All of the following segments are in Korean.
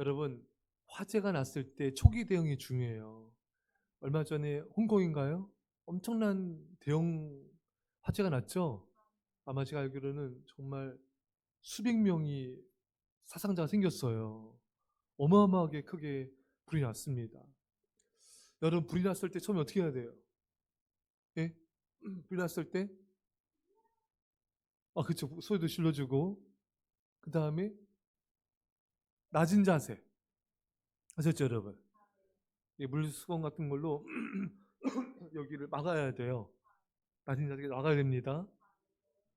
여러분, 화재가 났을 때 초기 대응이 중요해요. 얼마 전에 홍콩인가요? 엄청난 대형 화재가 났죠? 아마 제가 알기로는 정말 수백 명이 사상자가 생겼어요. 어마어마하게 크게 불이 났습니다. 여러분, 불이 났을 때 처음에 어떻게 해야 돼요? 예? 불이 났을 때? 그쵸. 소리도 질러주고, 그 다음에 낮은 자세. 아셨죠, 여러분? 물수건 같은 걸로 여기를 막아야 돼요. 낮은 자세가 막아야 됩니다.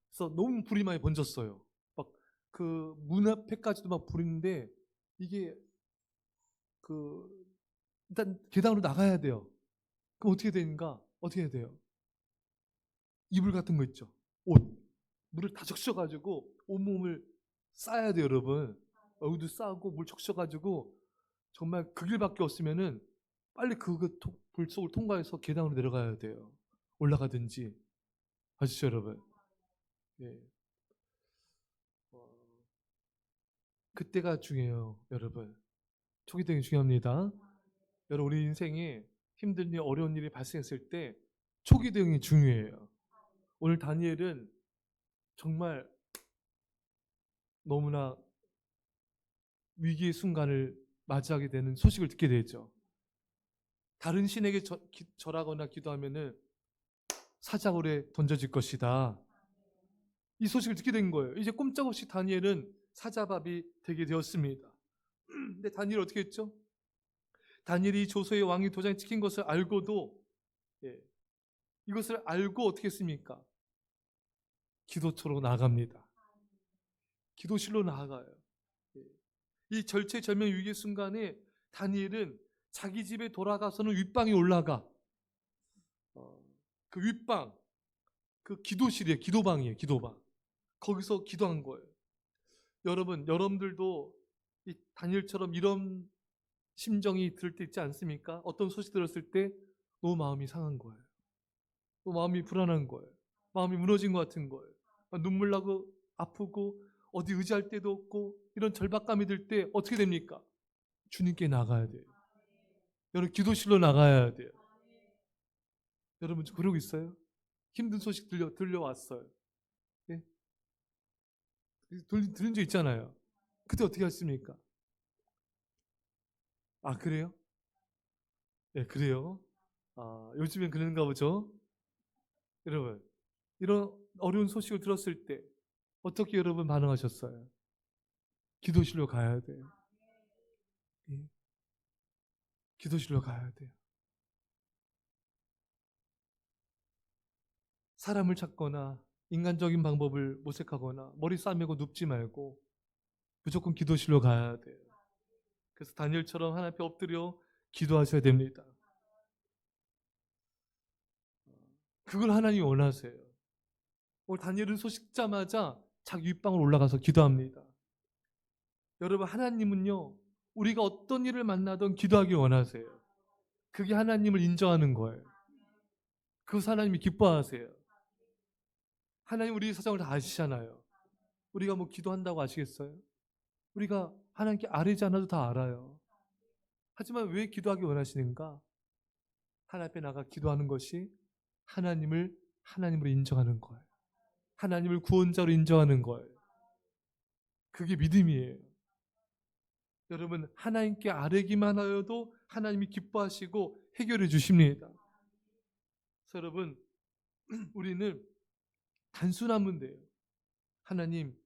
그래서 너무 불이 많이 번졌어요. 막 그 문 앞에까지도 막 불인데 이게 그 일단 계단으로 나가야 돼요. 그럼 어떻게 되는가? 어떻게 해야 돼요? 이불 같은 거 있죠. 옷. 물을 다 적셔가지고 온몸을 싸야 돼요, 여러분. 여기도 싸고 물 적셔가지고 정말 그 길밖에 없으면은 빨리 불 속을 통과해서 계단으로 내려가야 돼요. 올라가든지. 아시죠, 여러분? 예. 그때가 중요해요, 여러분. 초기 대응이 중요합니다. 여러분, 우리 인생에 힘든 일, 어려운 일이 발생했을 때 초기 대응이 중요해요. 오늘 다니엘은 정말 너무나 위기의 순간을 맞이하게 되는 소식을 듣게 되죠. 다른 신에게 절하거나 기도하면은 사자굴에 던져질 것이다. 이 소식을 듣게 된 거예요. 이제 꼼짝없이 다니엘은 사자밥이 되게 되었습니다. 근데 다니엘 어떻게 했죠? 다니엘이 조서의 왕이 도장에 찍힌 것을 알고도 이것을 알고 어떻게 했습니까? 기도처로 나아갑니다. 기도실로 나아가요. 이 절체절명 위기의 순간에 다니엘은 자기 집에 돌아가서는 윗방에 올라가. 그 윗방, 그 기도실이에요. 기도방이에요. 기도방. 거기서 기도한 거예요. 여러분들도 이 다니엘처럼 이런 심정이 들 때 있지 않습니까? 어떤 소식 들었을 때 너무 마음이 상한 거예요. 너무 마음이 불안한 거예요. 마음이 무너진 것 같은 거예요. 눈물 나고 아프고 어디 의지할 데도 없고 이런 절박감이 들 때 어떻게 됩니까? 주님께 나가야 돼요. 여러분, 기도실로 나가야 돼요. 여러분, 그러고 있어요? 힘든 소식 들려왔어요. 예? 들은 적 있잖아요. 그때 어떻게 하십니까? 그래요? 네, 그래요. 요즘엔 그런가 보죠? 여러분, 이런 어려운 소식을 들었을 때 어떻게 여러분 반응하셨어요? 기도실로 가야 돼요. 예? 기도실로 가야 돼요. 사람을 찾거나 인간적인 방법을 모색하거나 머리 싸매고 눕지 말고 무조건 기도실로 가야 돼요. 그래서 다니엘처럼 하나님 앞에 엎드려 기도하셔야 됩니다. 그걸 하나님이 원하세요. 오늘 다니엘은 소식 듣자마자 자기 윗방으로 올라가서 기도합니다. 여러분, 하나님은요, 우리가 어떤 일을 만나든 기도하기 원하세요. 그게 하나님을 인정하는 거예요. 그것을 하나님이 기뻐하세요. 하나님 우리 사정을 다 아시잖아요. 우리가 뭐 기도한다고 아시겠어요? 우리가 하나님께 아뢰지 않아도 다 알아요. 하지만 왜 기도하기 원하시는가? 하나님 앞에 나가 기도하는 것이 하나님으로 인정하는 거예요. 하나님을 구원자로 인정하는 거예요. 그게 믿음이에요. 여러분, 하나님께 아뢰기만 하여도 하나님이 기뻐하시고 해결해 주십니다. 그래서 여러분, 우리는 단순하면 돼요. 하나님,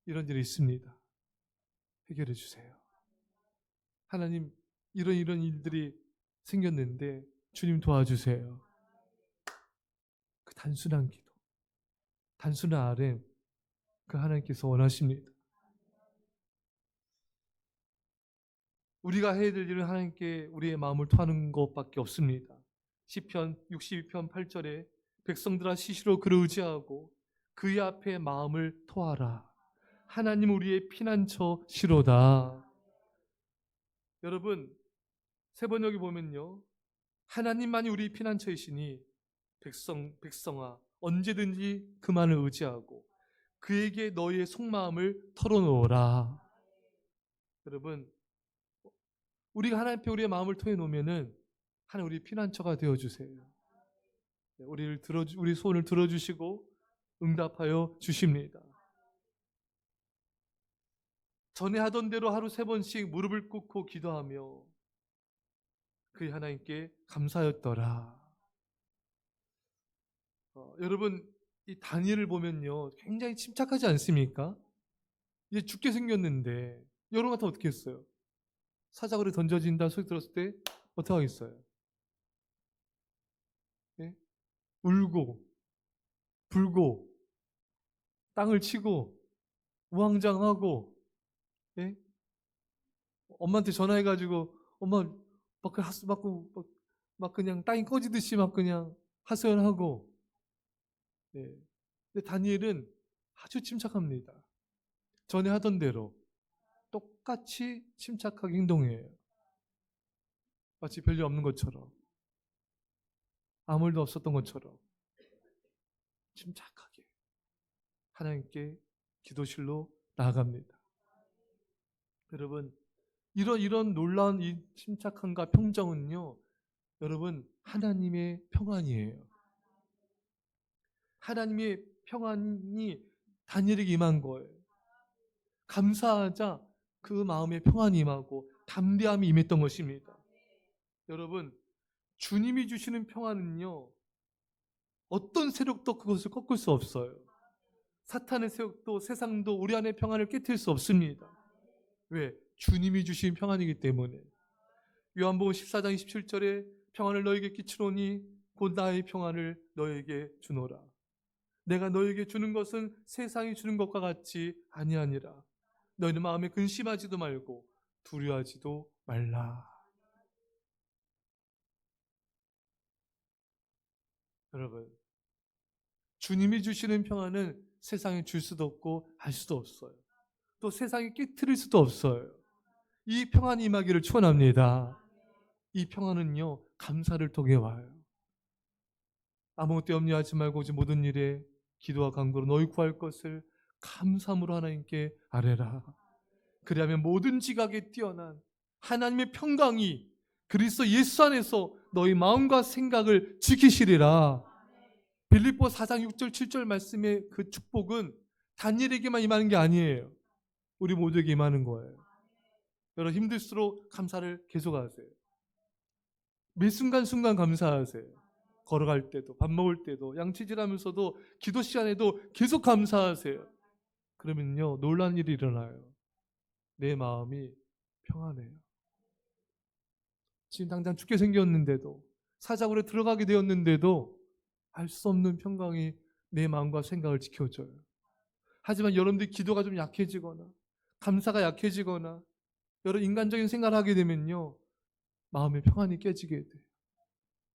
이런 일이 있습니다. 해결해 주세요. 하나님, 이런 일들이 생겼는데 주님 도와주세요. 그 단순한 기도, 단순한 아뢰, 그 하나님께서 원하십니다. 우리가 해야 될 일은 하나님께 우리의 마음을 토하는 것밖에 없습니다. 시편 62편 8절에 백성들아 시시로 그를 의지하고 그의 앞에 마음을 토하라. 하나님 우리의 피난처시로다. 여러분, 세번역에 보면요, 하나님만이 우리 피난처이시니 백성아 언제든지 그만을 의지하고 그에게 너희의 속마음을 털어놓으라. 여러분, 우리가 하나님 앞에 우리의 마음을 토해 놓으면은 하나님 우리 피난처가 되어 주세요. 우리 소원을 들어주시고 응답하여 주십니다. 전에 하던 대로 하루 3번씩 무릎을 꿇고 기도하며 그 하나님께 감사였더라. 여러분 이 다니엘을 보면요 굉장히 침착하지 않습니까? 이제 죽게 생겼는데 여러분 같으면 어떻게 했어요? 사자굴에 던져진다 소리 들었을 때 어떻게 하겠어요? 예? 울고 불고 땅을 치고 우왕장하고 예? 엄마한테 전화해가지고 엄마 막 하수 받고 막 그냥 땅이 꺼지듯이 막 그냥 하소연하고 예. 근데 다니엘은 아주 침착합니다. 전에 하던 대로 똑같이 침착하게 행동해요. 마치 별일 없는 것처럼 아무 일도 없었던 것처럼 침착하게 하나님께 기도실로 나아갑니다. 여러분 이런 놀라운 이 침착함과 평정은요 여러분 하나님의 평안이에요. 하나님의 평안이 다니엘에게 임한 거예요. 감사하자 그 마음에 평안이 임하고 담대함이 임했던 것입니다. 여러분 주님이 주시는 평안은요 어떤 세력도 그것을 꺾을 수 없어요. 사탄의 세력도 세상도 우리 안의 평안을 깨뜨릴 수 없습니다. 왜? 주님이 주신 평안이기 때문에. 요한복음 14장 27절에 평안을 너에게 끼치노니 곧 나의 평안을 너에게 주노라. 내가 너에게 주는 것은 세상이 주는 것과 같이 아니하니라. 너희는 마음에 근심하지도 말고 두려워하지도 말라. 여러분 주님이 주시는 평안은 세상에 줄 수도 없고 알 수도 없어요. 또 세상에 깨트릴 수도 없어요. 이 평안이 임하기를 축원합니다. 이 평안은요 감사를 통해 와요. 아무것도 염려하지 말고 오직 모든 일에 기도와 간구로 너희 구할 것을 감사함으로 하나님께 아뢰라. 그리하면 모든 지각에 뛰어난 하나님의 평강이 그리스도 예수 안에서 너희 마음과 생각을 지키시리라. 빌립보 4장 6절 7절 말씀의 그 축복은 다니엘에게만 임하는 게 아니에요. 우리 모두에게 임하는 거예요. 여러분 힘들수록 감사를 계속하세요. 매 순간순간 감사하세요. 걸어갈 때도 밥 먹을 때도 양치질하면서도 기도 시간에도 계속 감사하세요. 그러면요 놀라운 일이 일어나요. 내 마음이 평안해요. 지금 당장 죽게 생겼는데도 사자굴에 들어가게 되었는데도 알 수 없는 평강이 내 마음과 생각을 지켜줘요. 하지만 여러분들이 기도가 좀 약해지거나 감사가 약해지거나 여러 인간적인 생각을 하게 되면요 마음의 평안이 깨지게 돼요.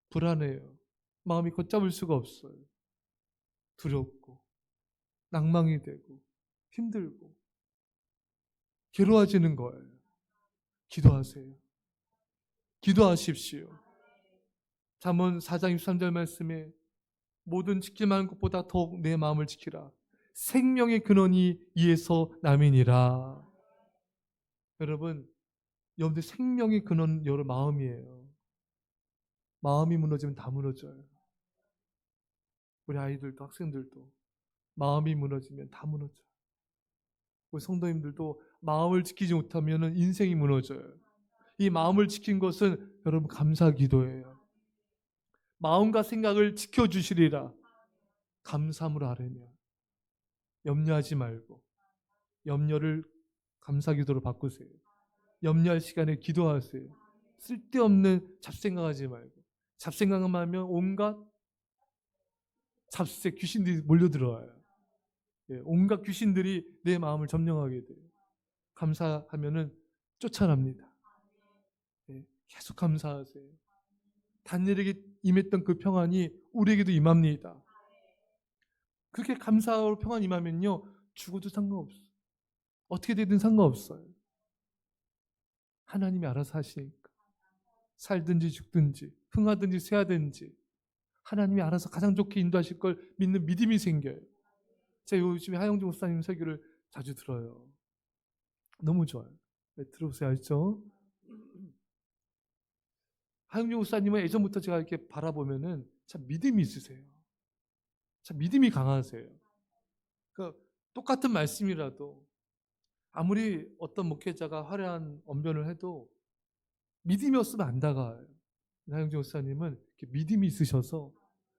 불안해요. 마음이 걷잡을 수가 없어요. 두렵고 낭망이 되고 힘들고 괴로워지는 거예요. 기도하세요. 기도하십시오. 잠언 4장 23절 말씀에 모든 지킬 만한 것보다 더욱 내 마음을 지키라. 생명의 근원이 이에서 남이니라. 여러분 여러분들 생명의 근원 여러 마음이에요. 마음이 무너지면 다 무너져요. 우리 아이들도 학생들도 마음이 무너지면 다 무너져요. 우리 성도님들도 마음을 지키지 못하면 인생이 무너져요. 이 마음을 지킨 것은 여러분 감사 기도예요. 마음과 생각을 지켜주시리라. 감사함으로 아뢰며 염려하지 말고 염려를 감사 기도로 바꾸세요. 염려할 시간에 기도하세요. 쓸데없는 잡생각하지 말고 잡생각만 하면 온갖 잡세 귀신들이 몰려들어와요. 온갖 귀신들이 내 마음을 점령하게 돼요. 감사하면은 쫓아납니다. 계속 감사하세요. 다니엘에게 임했던 그 평안이 우리에게도 임합니다. 그렇게 감사하고 평안 임하면요 죽어도 상관없어요. 어떻게 되든 상관없어요. 하나님이 알아서 하시니까 살든지 죽든지 흥하든지 쇠하든지 하나님이 알아서 가장 좋게 인도하실 걸 믿는 믿음이 생겨요. 제가 요즘에 하영주 목사님 설교를 자주 들어요. 너무 좋아요. 네, 들어보세요. 알죠? 하영준 목사님은 예전부터 제가 이렇게 바라보면은 참 믿음이 있으세요. 참 믿음이 강하세요. 그러니까 똑같은 말씀이라도 아무리 어떤 목회자가 화려한 언변을 해도 믿음이 없으면 안 다가와요. 하영준 목사님은 이렇게 믿음이 있으셔서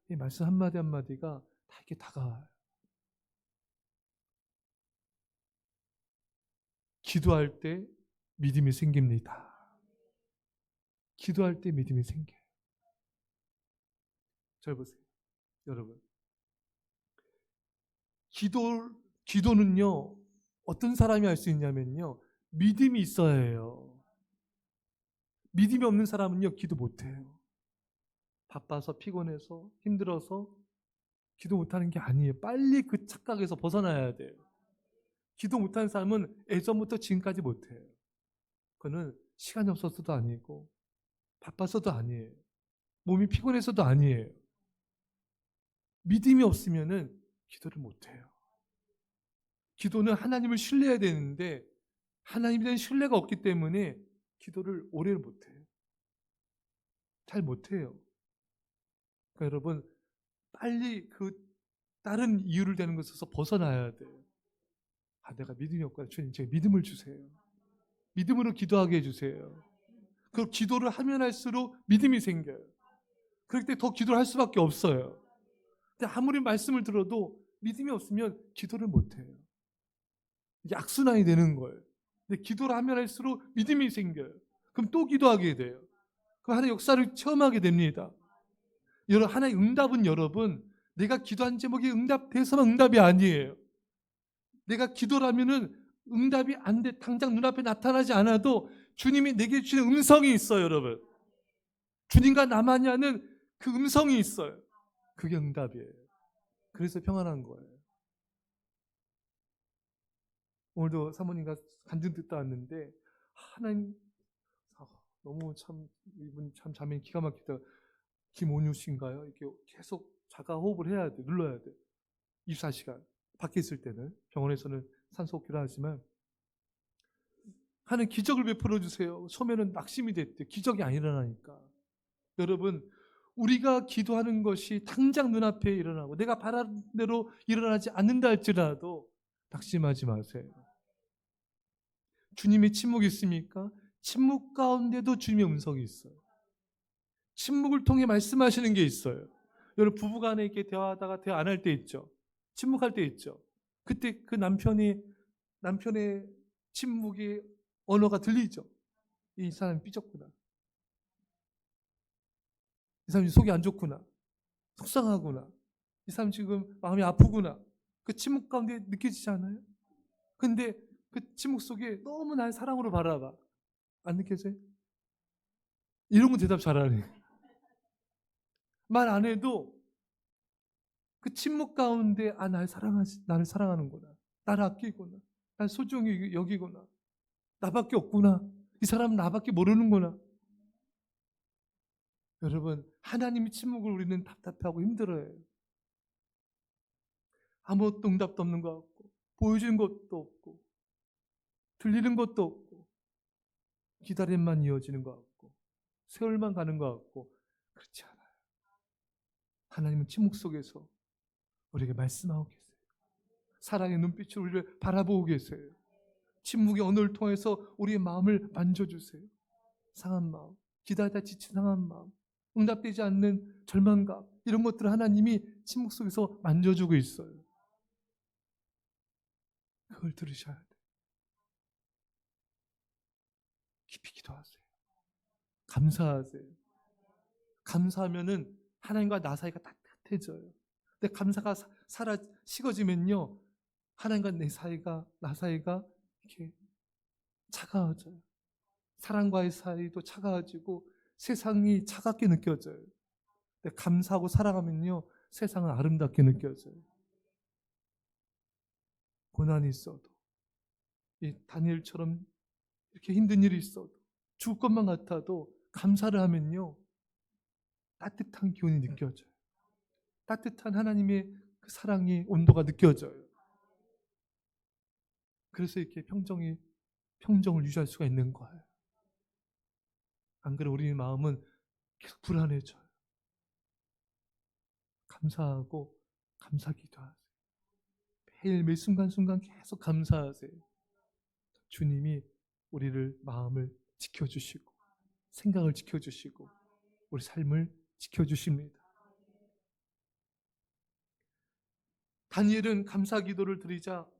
이 말씀 한마디 한마디가 다 이렇게 다가와요. 기도할 때 믿음이 생깁니다. 기도할 때 믿음이 생겨요. 잘 보세요. 여러분. 기도는요, 어떤 사람이 할 수 있냐면요, 믿음이 있어야 해요. 믿음이 없는 사람은요, 기도 못해요. 바빠서 피곤해서 힘들어서 기도 못하는 게 아니에요. 빨리 그 착각에서 벗어나야 돼요. 기도 못하는 사람은 예전부터 지금까지 못해요. 그거는 시간이 없어서도 아니고 바빠서도 아니에요. 몸이 피곤해서도 아니에요. 믿음이 없으면은 기도를 못해요. 기도는 하나님을 신뢰해야 되는데 하나님에 대한 신뢰가 없기 때문에 기도를 오래 못해요. 잘 못해요. 그러니까 여러분 빨리 그 다른 이유를 대는 것에서 벗어나야 돼요. 아, 내가 믿음이 없구나. 주님, 제 믿음을 주세요. 믿음으로 기도하게 해주세요. 그 기도를 하면 할수록 믿음이 생겨요. 그럴 때 더 기도를 할 수밖에 없어요. 근데 아무리 말씀을 들어도 믿음이 없으면 기도를 못해요. 이게 악순환이 되는 거예요. 근데 기도를 하면 할수록 믿음이 생겨요. 그럼 또 기도하게 돼요. 그럼 하나의 역사를 체험하게 됩니다. 여러분, 하나의 응답은 여러분, 내가 기도한 제목이 응답돼서만 응답이 아니에요. 내가 기도를 하면은 응답이 안 돼, 당장 눈앞에 나타나지 않아도 주님이 내게 주신 음성이 있어요, 여러분. 주님과 나만이 하는 그 음성이 있어요. 그게 응답이에요. 그래서 평안한 거예요. 오늘도 사모님과 간증 듣다 왔는데 하나님 너무 참 이분 참 자매 기가 막히다. 김온유 씨인가요? 이렇게 계속 자가 호흡을 해야 돼, 눌러야 돼. 24시간 밖에 있을 때는 병원에서는 산소호흡기를 하지만 하는 기적을 베풀어 주세요. 처음에는 낙심이 됐대. 기적이 안 일어나니까. 여러분, 우리가 기도하는 것이 당장 눈앞에 일어나고 내가 바라는 대로 일어나지 않는다 할지라도 낙심하지 마세요. 주님의 침묵이 있습니까? 침묵 가운데도 주님의 음성이 있어요. 침묵을 통해 말씀하시는 게 있어요. 여러분, 부부간에 이렇게 대화하다가 대화 안 할 때 있죠. 침묵할 때 있죠. 그때 그 남편의 침묵의 언어가 들리죠. 이 사람이 삐졌구나. 이 사람이 속이 안 좋구나. 속상하구나. 이 사람 지금 마음이 아프구나. 그 침묵 가운데 느껴지지 않아요? 근데 그 침묵 속에 너무 날 사랑으로 바라봐. 안 느껴져요? 이런 거 대답 잘하네. 말 안 해도 그 침묵 가운데 나를 사랑하는구나. 나를 아끼구나. 날 소중히 여기구나. 나밖에 없구나. 이 사람은 나밖에 모르는구나. 여러분, 하나님의 침묵을 우리는 답답하고 힘들어해요. 아무것도 응답도 없는 것 같고 보여주는 것도 없고 들리는 것도 없고 기다림만 이어지는 것 같고 세월만 가는 것 같고 그렇지 않아요. 하나님은 침묵 속에서 우리에게 말씀하고 계세요. 사랑의 눈빛으로 우리를 바라보고 계세요. 침묵의 언어를 통해서 우리의 마음을 만져주세요. 상한 마음, 기다리다 지친 상한 마음, 응답되지 않는 절망감, 이런 것들을 하나님이 침묵 속에서 만져주고 있어요. 그걸 들으셔야 돼요. 깊이 기도하세요. 감사하세요. 감사하면은 하나님과 나 사이가 따뜻해져요. 근데 감사가 식어지면요, 하나님과 나 사이가 이렇게 차가워져요. 사랑과의 사이도 차가워지고 세상이 차갑게 느껴져요. 근데 감사하고 사랑하면요, 세상은 아름답게 느껴져요. 고난이 있어도, 이 다니엘처럼 이렇게 힘든 일이 있어도, 죽을 것만 같아도 감사를 하면요, 따뜻한 기운이 느껴져요. 따뜻한 하나님의 그 사랑의 온도가 느껴져요. 그래서 이렇게 평정을 유지할 수가 있는 거예요. 안 그래 우리 마음은 계속 불안해져요. 감사하고 감사기도 하세요. 매일 매 순간순간 계속 감사하세요. 주님이 우리를 마음을 지켜주시고 생각을 지켜주시고 우리 삶을 지켜주십니다. 다니엘은 감사기도를 드리자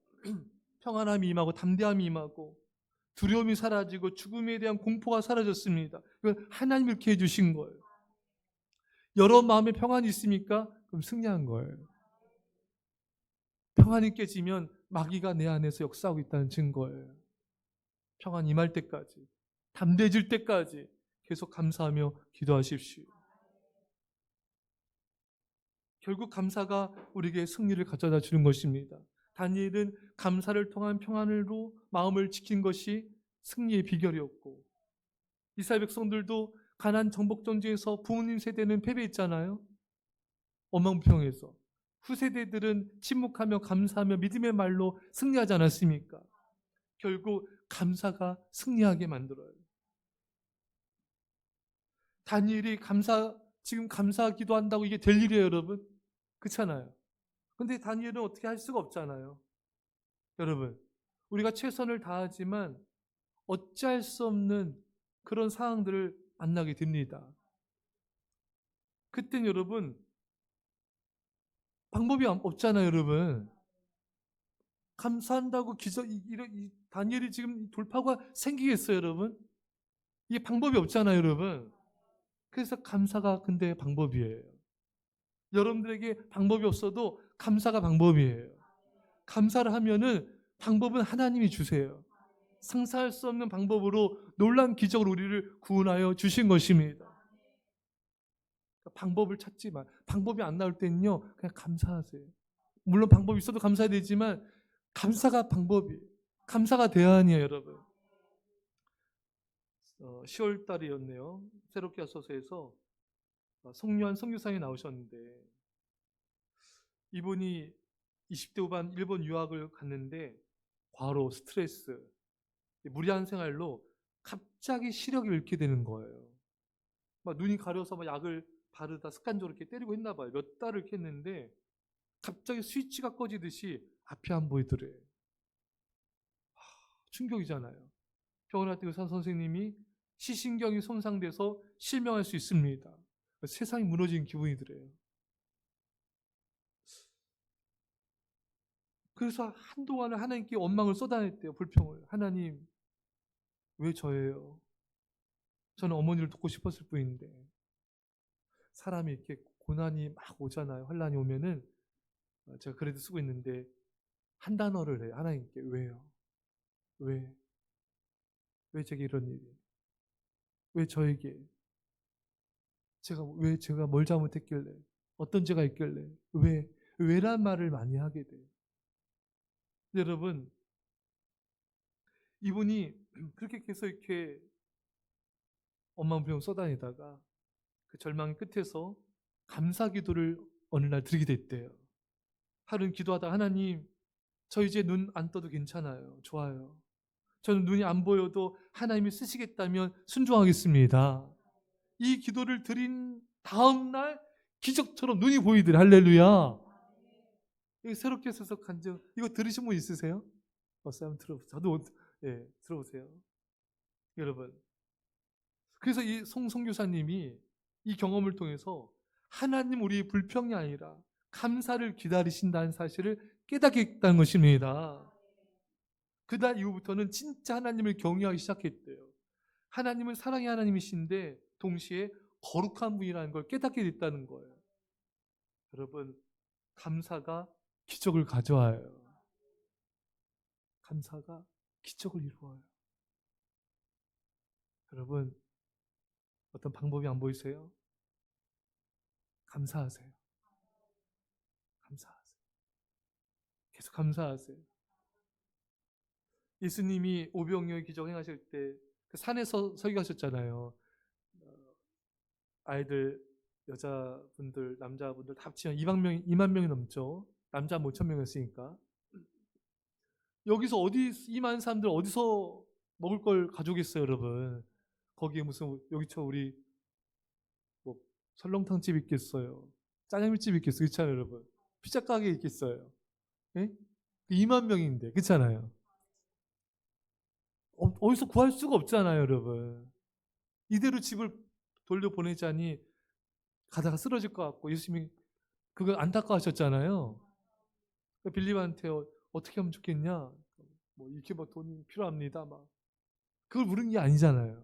평안함이 임하고 담대함이 임하고 두려움이 사라지고 죽음에 대한 공포가 사라졌습니다. 이건 하나님이 이렇게 해주신 거예요. 여러 마음에 평안이 있습니까? 그럼 승리한 거예요. 평안이 깨지면 마귀가 내 안에서 역사하고 있다는 증거예요. 평안 임할 때까지, 담대해질 때까지 계속 감사하며 기도하십시오. 결국 감사가 우리에게 승리를 가져다 주는 것입니다. 다니엘은 감사를 통한 평안으로 마음을 지킨 것이 승리의 비결이었고, 이스라엘 백성들도 가나안 정복 전쟁에서 부모님 세대는 패배했잖아요. 엉망부평해서. 후세대들은 침묵하며 감사하며 믿음의 말로 승리하지 않았습니까? 결국 감사가 승리하게 만들어요. 다니엘이 지금 감사 기도한다고 이게 될 일이에요, 여러분? 그렇잖아요. 근데 다니엘은 어떻게 할 수가 없잖아요. 여러분, 우리가 최선을 다하지만 어찌할 수 없는 그런 상황들을 만나게 됩니다. 그땐 여러분 방법이 없잖아요, 여러분. 감사한다고 다니엘이 지금 돌파가 생기겠어요, 여러분? 이게 방법이 없잖아요, 여러분. 그래서 감사가 근데 방법이에요. 여러분들에게 방법이 없어도 감사가 방법이에요. 감사를 하면은 방법은 하나님이 주세요. 상상할 수 없는 방법으로 놀라운 기적으로 우리를 구원하여 주신 것입니다. 방법을 찾지만 방법이 안 나올 때는요 그냥 감사하세요. 물론 방법이 있어도 감사해야 되지만 감사가 방법이에요. 감사가 대안이에요, 여러분. 10월 달이었네요. 새롭게 하소서에서 송유한 선교사님이 나오셨는데 이분이 20대 후반 일본 유학을 갔는데 과로, 스트레스, 무리한 생활로 갑자기 시력이 잃게 되는 거예요. 막 눈이 가려서 막 약을 바르다 습관적으로 이렇게 때리고 했나 봐요. 몇 달을 이렇게 했는데 갑자기 스위치가 꺼지듯이 앞이 안 보이더래요. 충격이잖아요. 병원할 때 의사 선생님이 시신경이 손상돼서 실명할 수 있습니다. 세상이 무너진 기분이 들어요. 그래서 한동안은 하나님께 원망을 쏟아냈대요. 불평을. 하나님 왜 저예요? 저는 어머니를 돕고 싶었을 뿐인데. 사람이 이렇게 고난이 막 오잖아요. 환란이 오면은 제가 그래도 쓰고 있는데 한 단어를 해요. 하나님께 왜요? 왜? 왜 제게 이런 일이? 왜 저에게? 왜 제가 뭘 잘못했길래? 어떤 죄가 있길래? 왜? 왜란 말을 많이 하게 돼요. 여러분, 이분이 그렇게 계속 이렇게 엉망부영 쏟아내다가 그 절망의 끝에서 감사 기도를 어느 날 드리게 됐대요. 하루는 기도하다 하나님, 저 이제 눈 안 떠도 괜찮아요. 좋아요. 저는 눈이 안 보여도 하나님이 쓰시겠다면 순종하겠습니다. 이 기도를 드린 다음 날 기적처럼 눈이 보이더래. 할렐루야. 이거 새롭게 써서 간증. 이거 들으신 분 있으세요? 한번 들어보세요. 저도 들어보세요. 여러분. 그래서 이 송교사님이 이 경험을 통해서 하나님 우리 불평이 아니라 감사를 기다리신다는 사실을 깨닫게 됐다는 것입니다. 그날 이후부터는 진짜 하나님을 경외하기 시작했대요. 하나님은 사랑의 하나님이신데 동시에 거룩한 분이라는 걸 깨닫게 됐다는 거예요. 여러분, 감사가 기적을 가져와요. 감사가 기적을 이루어요. 여러분, 어떤 방법이 안 보이세요? 감사하세요. 감사하세요. 계속 감사하세요. 예수님이 오병이어의 기적 행하실 때 그 산에서 설교하셨잖아요. 아이들, 여자분들, 남자분들 다 합치면 2만 명이 넘죠. 남자 5천 명이었으니까. 여기서 2만 사람들 어디서 먹을 걸 가져오겠어요, 여러분? 거기에 무슨 여기 우리 설렁탕집 있겠어요? 짜장면집 있겠어요? 그렇잖아요, 여러분. 피자 가게 있겠어요? 예? 2만 명인데, 그렇잖아요. 어디서 구할 수가 없잖아요, 여러분. 이대로 집을 돌려보내자니 가다가 쓰러질 것 같고 예수님이 그걸 안타까워하셨잖아요. 빌립한테 어떻게 하면 좋겠냐? 뭐 이렇게 뭐 돈이 필요합니다. 막 그걸 물은 게 아니잖아요.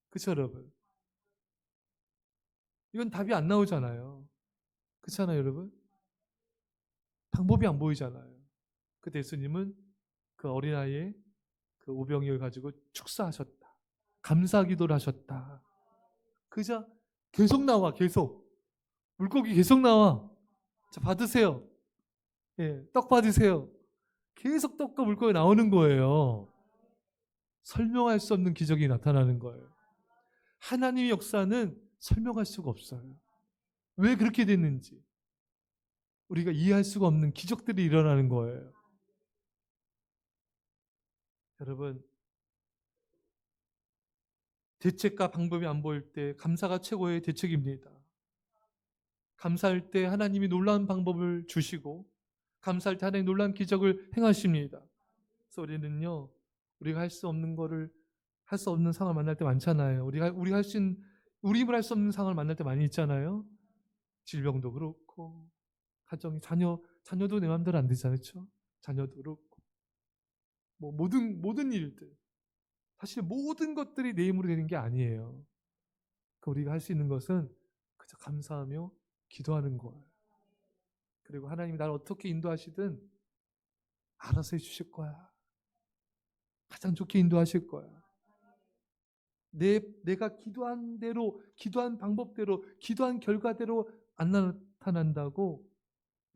그렇죠, 여러분? 이건 답이 안 나오잖아요. 그렇잖아요, 여러분? 방법이 안 보이잖아요. 그때 예수님은 그 어린아이의 그 오병이어를 가지고 축사하셨다. 감사 기도를 하셨다. 그저 계속 나와, 계속. 물고기 계속 나와. 자, 받으세요. 예, 떡 받으세요. 계속 떡과 물고기 나오는 거예요. 설명할 수 없는 기적이 나타나는 거예요. 하나님의 역사는 설명할 수가 없어요. 왜 그렇게 됐는지 우리가 이해할 수가 없는 기적들이 일어나는 거예요. 여러분, 대책과 방법이 안 보일 때 감사가 최고의 대책입니다. 감사할 때 하나님이 놀라운 방법을 주시고 감사할 때 하나님 놀라운 기적을 행하십니다. 그래서 우리가 할 수 없는 거를 할 수 없는 상황을 만날 때 많잖아요. 우리 힘을 할 수 없는 상황을 만날 때 많이 있잖아요. 질병도 그렇고 가정이 자녀도 내 마음대로 안 되잖아요. 그렇죠? 자녀도 그렇고 뭐 모든 일들 사실 모든 것들이 내 힘으로 되는 게 아니에요. 우리가 할 수 있는 것은 그저 감사하며 기도하는 거예요. 그리고 하나님이 나를 어떻게 인도하시든 알아서 해주실 거야. 가장 좋게 인도하실 거야. 내가 기도한 대로, 기도한 방법대로, 기도한 결과대로 안 나타난다고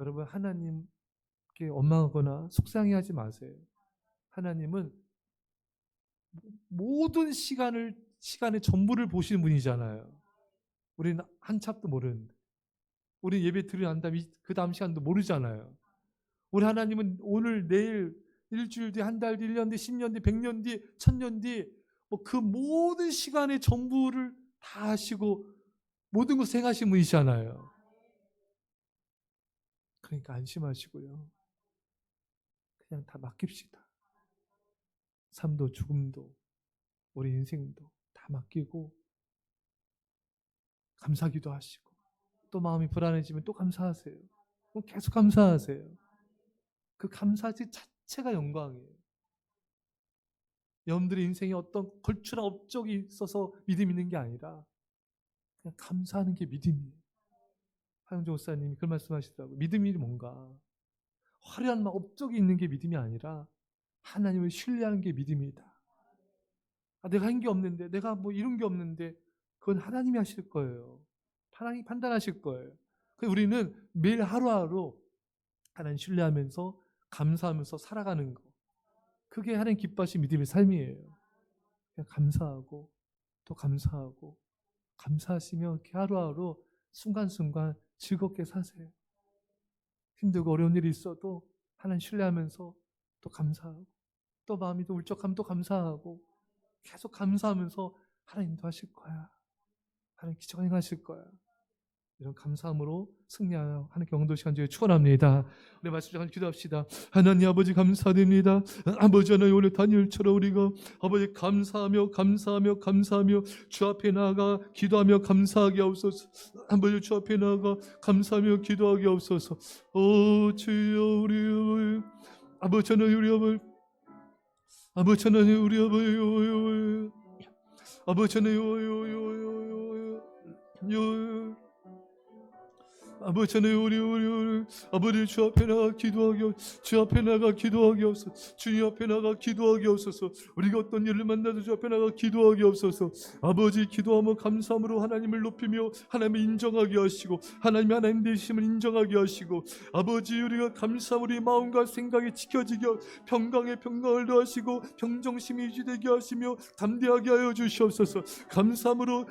여러분 하나님께 원망하거나 속상해하지 마세요. 하나님은 모든 시간의 전부를 보시는 분이잖아요. 우리는 한 찹도 모르는데, 우리 예배 드리고 난 다음 그 다음 시간도 모르잖아요. 우리 하나님은 오늘, 내일, 일주일 뒤, 한 달 뒤, 1년 뒤, 10년 뒤, 100년 뒤, 1000년 뒤, 그 모든 시간의 전부를 다 하시고 모든 것을 행하신 분이잖아요. 그러니까 안심하시고요. 그냥 다 맡깁시다. 삶도 죽음도 우리 인생도 다 맡기고 감사기도 하시고 또 마음이 불안해지면 또 감사하세요. 계속 감사하세요. 그 감사 자체가 영광이에요. 여러분들의 인생에 어떤 걸출한 업적이 있어서 믿음 있는 게 아니라 그냥 감사하는 게 믿음이에요. 하영조 목사님이 그 말씀하시더라고요. 믿음이 뭔가 화려한 업적이 있는 게 믿음이 아니라 하나님을 신뢰하는 게 믿음이다. 내가 한 게 없는데, 내가 뭐 이룬 게 없는데 그건 하나님이 하실 거예요. 하나님이 판단하실 거예요. 그래서 우리는 매일 하루하루 하나님 신뢰하면서 감사하면서 살아가는 거. 그게 하나님 기뻐하신 믿음의 삶이에요. 그냥 감사하고 또 감사하고 감사하시며 이렇게 하루하루 순간순간 즐겁게 사세요. 힘들고 어려운 일이 있어도 하나님 신뢰하면서 또 감사하고 또 마음이 또 울적하면 또 감사하고 계속 감사하면서 하나님도 하실 거야. 하나님 기적 행하실 거야. 이런 감사함으로 승리하여 하나님께 영도 시간 중에 축원합니다. 우리 말씀 시간 기도합시다. 하나님 아버지 감사드립니다. 아버지 하나님 오늘 다니엘처럼 우리가 아버지 감사하며 주 앞에 나아가 기도하며 감사하게 하옵소서. 아버지 주 앞에 나아가 감사하며 기도하게 하옵소서. 주여 우리 아버지 하나님 우리 아버지 하나님 우리 아버지 하나님 아버지 하나님 우리 아버지 주 앞에 나가 기도하게 하옵소서. 주님 앞에 나가 기도하게 하옵소서. 우리가 어떤 일을 만나도 주 앞에 나가 기도하게 하옵소서. 아버지 기도하며 감사함으로 하나님을 높이며 하나님을 인정하게 하시고 하나님 되심을 인정하게 하시고 아버지 우리가 감사함으로 우리 마음과 생각이 지켜지게 평강에 평강을 더하시고 평정심이 유지되게 하시며 담대하게 하여 주시옵소서. 감사함으로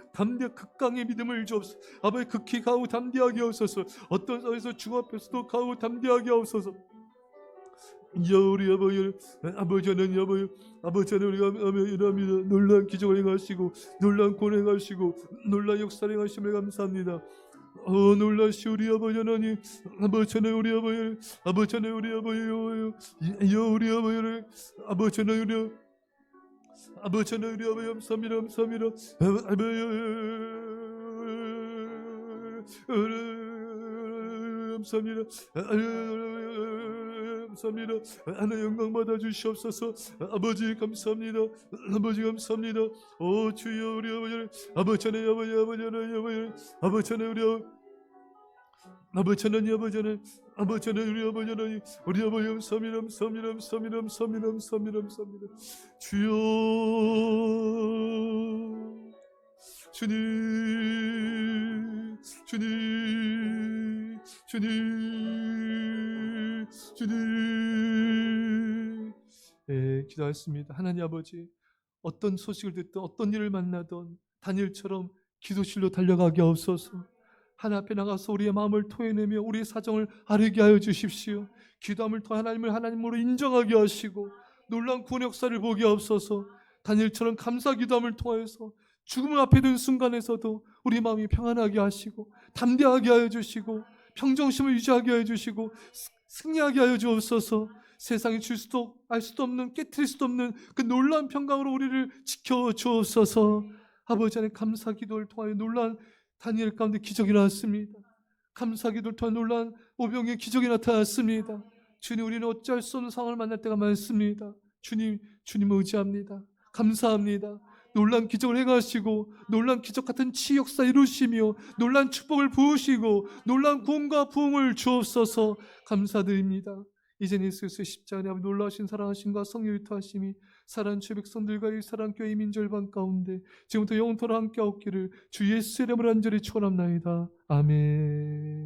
극강의 믿음을 주옵소서. 아버지 극히 가고 담대하게 하옵소서. 어떤 상황에서 주 앞에서도 가고 담대하게 하옵소서. 우리 아버지 하나님 아버지 하나님 우리가 일합니다. 놀라운 기적을 행하시고 놀라운 구원 행하시고 놀라운 역사를 행하심을 감사합니다. 놀라시 우리 아버지 하나님 아버지 하나님 우리 아버지 하나님 우리 아버지 우리 아버지를 아버지 하나님 우리 아버지 하나님 우리 아버지 감사합니다. 감사합니다. 하나 영광 받아 주시옵소서. 아버지 감사합니다. 아버지 감사합니다. 주여 우리 아버지 하나님 아버지 하나님 아버지 하나님 우리 아버지 하나님 아버지 하나님 아버지 하나님 우리 아버지 하나님 우리 아버지 감사합니다. 주여 주님 기도하였습니다. 하나님 아버지 어떤 소식을 듣든 어떤 일을 만나든 다니엘처럼 기도실로 달려가게 하옵소서. 하나님 앞에 나가서 우리의 마음을 토해내며 우리의 사정을 아뢰게 하여 주십시오. 기도함을 통해 하나님을 하나님으로 인정하게 하시고 놀라운 구원 역사를 보게 하옵소서. 다니엘처럼 감사 기도함을 통해서 죽음 앞에 든 순간에서도 우리 마음이 평안하게 하시고 담대하게 하여 주시고 평정심을 유지하게 하여 주시고 승리하게 하여 주옵소서. 세상이 줄 수도 알 수도 없는 깨트릴 수도 없는 그 놀라운 평강으로 우리를 지켜 주옵소서. 아버지 하나님 감사 기도를 통하여 놀라운 다니엘 가운데 기적이 나왔습니다. 감사 기도를 통해 놀라운 오병의 기적이 나타났습니다. 주님 우리는 어찌할 수 없는 상황을 만날 때가 많습니다. 주님 의지합니다. 감사합니다. 놀란 기적을 행하시고 놀란 기적 같은 치유 역사 이루시며 놀란 축복을 부으시고 놀란 구원과 부흥을 주옵소서. 감사드립니다. 이제는 예수 그리스도의 십자가의 아버지 놀라우신 사랑하심과 성령 유토하심이 사랑하는 주의 백성들과 이 사랑교회 이민 절반 가운데 지금부터 영원토록 함께 없기를 주 예수의 이름으로 간절히 축원합나이다. 아멘.